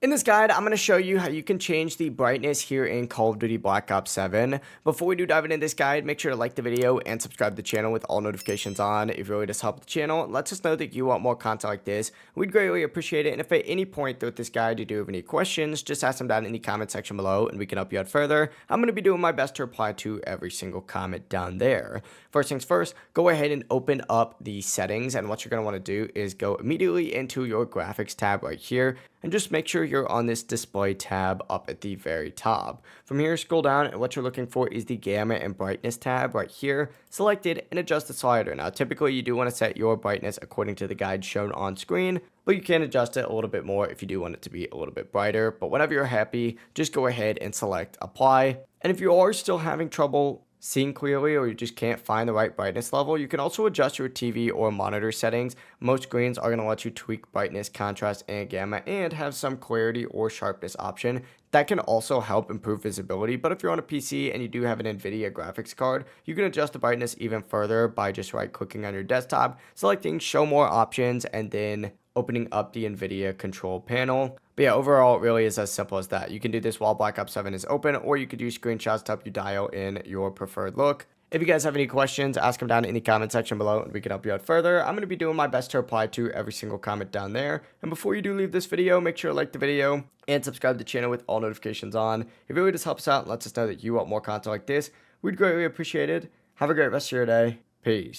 In this guide, I'm going to show you how you can change the brightness here in Call of Duty Black Ops 7. Before we do dive into this guide, make sure to like the video and subscribe to the channel with all notifications on. It really does help the channel. It lets us know that you want more content like this. We'd greatly appreciate it. And if at any point throughout this guide you do have any questions, just ask them down in the comment section below and we can help you out further. I'm going to be doing my best to reply to every single comment down there. First things first, go ahead and open up the settings. And what you're going to want to do is go immediately into your graphics tab right here. And just make sure you're on this display tab up at the very top. From here, scroll down, and what you're looking for is the gamma and brightness tab right here. Select it and adjust the slider. Now, typically you do want to set your brightness according to the guide shown on screen, but you can adjust it a little bit more if you do want it to be a little bit brighter. But whenever you're happy, just go ahead and select apply. And if you are still having trouble seeing clearly or you just can't find the right brightness level, you can also adjust your TV or monitor settings. Most screens are going to let you tweak brightness, contrast, and gamma and have some clarity or sharpness option. That can also help improve visibility, but if you're on a PC and you do have an NVIDIA graphics card, you can adjust the brightness even further by just right-clicking on your desktop, selecting Show More Options, and then opening up the NVIDIA control panel. But yeah, overall, it really is as simple as that. You can do this while Black Ops 7 is open, or you could use screenshots to help you dial in your preferred look. If you guys have any questions, ask them down in the comment section below and we can help you out further. I'm going to be doing my best to reply to every single comment down there. And before you do leave this video, make sure to like the video and subscribe to the channel with all notifications on. It really just helps us out and lets us know that you want more content like this. We'd greatly appreciate it. Have a great rest of your day. Peace.